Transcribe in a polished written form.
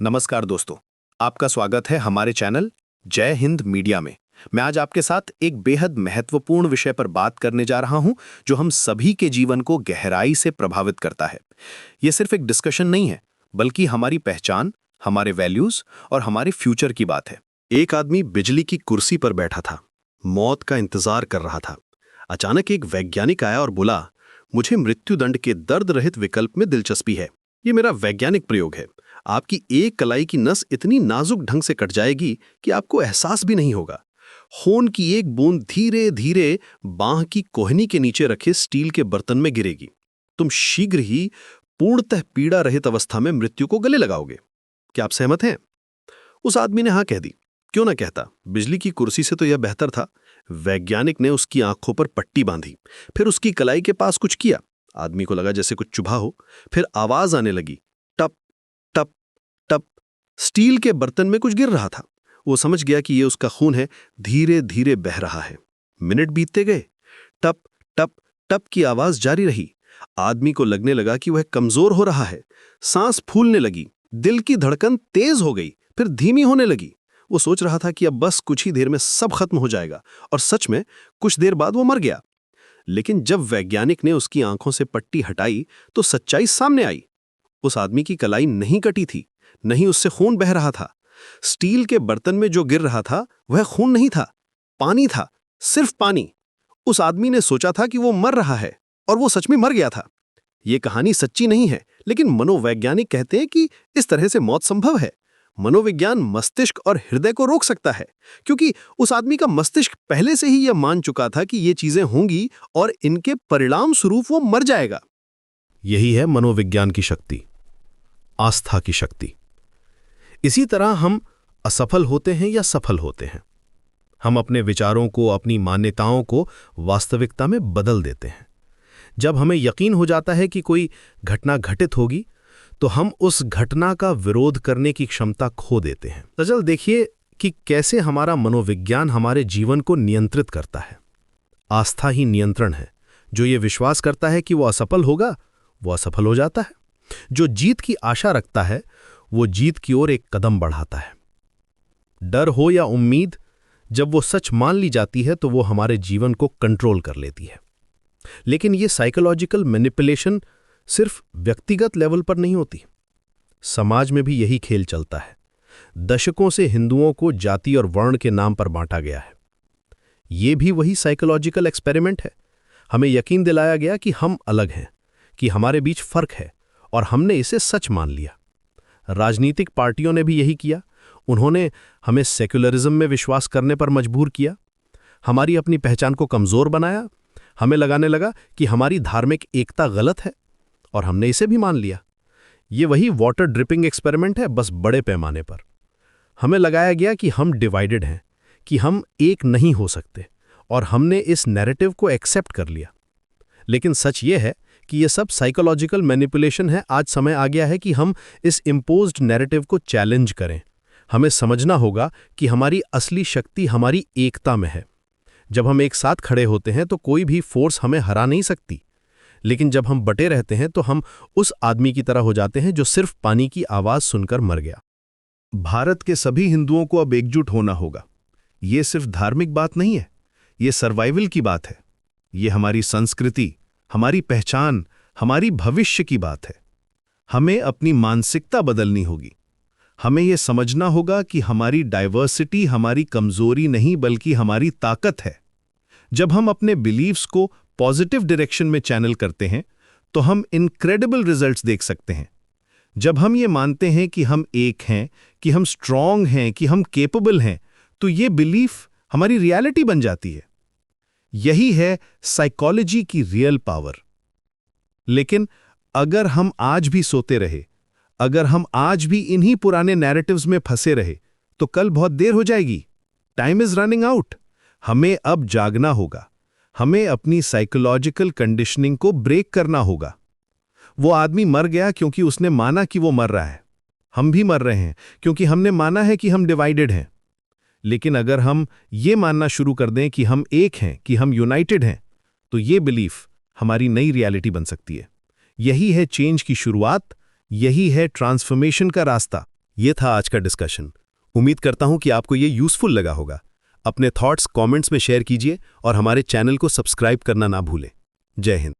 नमस्कार दोस्तों, आपका स्वागत है हमारे चैनल जय हिंद मीडिया में। मैं आज आपके साथ एक बेहद महत्वपूर्ण विषय पर बात करने जा रहा हूं, जो हम सभी के जीवन को गहराई से प्रभावित करता है। ये सिर्फ एक डिस्कशन नहीं है, बल्कि हमारी पहचान, हमारे वैल्यूज और हमारे फ्यूचर की बात है। एक आदमी बिजली की कुर्सी पर बैठा था, मौत का इंतजार कर रहा था। अचानक एक वैज्ञानिक आया और बोला, मुझे मृत्युदंड के दर्द रहित विकल्प में दिलचस्पी है। ये मेरा वैज्ञानिक प्रयोग है। आपकी एक कलाई की नस इतनी नाजुक ढंग से कट जाएगी कि आपको एहसास भी नहीं होगा। खून की एक बूंद धीरे धीरे बांह की कोहनी के नीचे रखे स्टील के बर्तन में गिरेगी। तुम शीघ्र ही पूर्णतः पीड़ा रहित अवस्था में मृत्यु को गले लगाओगे। क्या आप सहमत हैं? उस आदमी ने हाँ कह दी। क्यों ना कहता, बिजली की कुर्सी से तो यह बेहतर था। वैज्ञानिक ने उसकी आंखों पर पट्टी बांधी, फिर उसकी कलाई के पास कुछ किया। आदमी को लगा जैसे कुछ चुभा हो। फिर आवाज आने लगी, टप टप टप। स्टील के बर्तन में कुछ गिर रहा था। वो समझ गया कि ये उसका खून है, धीरे धीरे बह रहा है। मिनट बीतते गए। टप टप टप की आवाज जारी रही। आदमी को लगने लगा कि वह कमजोर हो रहा है। सांस फूलने लगी, दिल की धड़कन तेज हो गई, फिर धीमी होने लगी। वो सोच रहा था कि अब बस कुछ ही देर में सब खत्म हो जाएगा, और सच में कुछ देर बाद वो मर गया। लेकिन जब वैज्ञानिक ने उसकी आंखों से पट्टी हटाई तो सच्चाई सामने आई। उस आदमी की कलाई नहीं कटी थी, नहीं उससे खून बह रहा था। स्टील के बर्तन में जो गिर रहा था वह खून नहीं था, पानी था, सिर्फ पानी। उस आदमी ने सोचा था कि वो मर रहा है, और वो सच में मर गया था। ये कहानी सच्ची नहीं है, लेकिन मनोवैज्ञानिक कहते हैं कि इस तरह से मौत संभव है। मनोविज्ञान मस्तिष्क और हृदय को रोक सकता है, क्योंकि उस आदमी का मस्तिष्क पहले से ही यह मान चुका था कि ये चीजें होंगी और इनके परिणाम स्वरूप वो मर जाएगा। यही है मनोविज्ञान की शक्ति, आस्था की शक्ति। इसी तरह हम असफल होते हैं या सफल होते हैं। हम अपने विचारों को, अपनी मान्यताओं को वास्तविकता में बदल देते हैं। जब हमें यकीन हो जाता है कि कोई घटना घटित होगी, तो हम उस घटना का विरोध करने की क्षमता खो देते हैं। तो देखिए कि कैसे हमारा मनोविज्ञान हमारे जीवन को नियंत्रित करता है। आस्था ही नियंत्रण है। जो ये विश्वास करता है कि वो असफल होगा, वो असफल हो जाता है। जो जीत की आशा रखता है, वो जीत की ओर एक कदम बढ़ाता है। डर हो या उम्मीद, जब वो सच मान ली जाती है तो वो हमारे जीवन को कंट्रोल कर लेती है। लेकिन ये साइकोलॉजिकल मैनिपुलेशन सिर्फ व्यक्तिगत लेवल पर नहीं होती। समाज में भी यही खेल चलता है। दशकों से हिंदुओं को जाति और वर्ण के नाम पर बांटा गया है। ये भी वही साइकोलॉजिकल एक्सपेरिमेंट है। हमें यकीन दिलाया गया कि हम अलग हैं, कि हमारे बीच फर्क है, और हमने इसे सच मान लिया। राजनीतिक पार्टियों ने भी यही किया। उन्होंने हमें सेक्युलरिज्म में विश्वास करने पर मजबूर किया, हमारी अपनी पहचान को कमजोर बनाया। हमें लगाने लगा कि हमारी धार्मिक एकता गलत है, और हमने इसे भी मान लिया। ये वही वाटर ड्रिपिंग एक्सपेरिमेंट है, बस बड़े पैमाने पर। हमें लगाया गया कि हम डिवाइडेड हैं, कि हम एक नहीं हो सकते, और हमने इस नैरेटिव को एक्सेप्ट कर लिया। लेकिन सच ये है कि ये सब साइकोलॉजिकल मैनिपुलेशन है। आज समय आ गया है कि हम इस इम्पोज्ड नैरेटिव को चैलेंज करें। हमें समझना होगा कि हमारी असली शक्ति हमारी एकता में है। जब हम एक साथ खड़े होते हैं तो कोई भी फोर्स हमें हरा नहीं सकती। लेकिन जब हम बटे रहते हैं तो हम उस आदमी की तरह हो जाते हैं जो सिर्फ पानी की आवाज सुनकर मर गया। भारत के सभी हिंदुओं को अब एकजुट होना होगा। ये सिर्फ धार्मिक बात नहीं है, ये सर्वाइवल की बात है। ये हमारी संस्कृति, हमारी पहचान, हमारी भविष्य की बात है। हमें अपनी मानसिकता बदलनी होगी। हमें यह समझना होगा कि हमारी डाइवर्सिटी हमारी कमजोरी नहीं बल्कि हमारी ताकत है। जब हम अपने बिलीव्स को पॉजिटिव डायरेक्शन में चैनल करते हैं तो हम इनक्रेडिबल रिजल्ट्स देख सकते हैं। जब हम ये मानते हैं कि हम एक हैं, कि हम स्ट्रांग हैं, कि हम केपेबल हैं, तो ये बिलीफ हमारी रियलिटी बन जाती है। यही है साइकोलॉजी की रियल पावर। लेकिन अगर हम आज भी सोते रहे, अगर हम आज भी इन्हीं पुराने नैरेटिव्स में फंसे रहे, तो कल बहुत देर हो जाएगी। Time is running out. हमें अब जागना होगा। हमें अपनी साइकोलॉजिकल कंडीशनिंग को ब्रेक करना होगा। वो आदमी मर गया क्योंकि उसने माना कि वो मर रहा है। हम भी मर रहे हैं क्योंकि हमने माना है कि हम डिवाइडेड हैं। लेकिन अगर हम ये मानना शुरू कर दें कि हम एक हैं, कि हम यूनाइटेड हैं, तो ये बिलीफ हमारी नई रियलिटी बन सकती है। यही है चेंज की शुरुआत, यही है ट्रांसफॉर्मेशन का रास्ता। ये था आज का डिस्कशन। उम्मीद करता हूं कि आपको ये यूज़फुल लगा होगा। अपने थॉट्स कमेंट्स में शेयर कीजिए और हमारे चैनल को सब्सक्राइब करना ना भूलें। जय हिंद।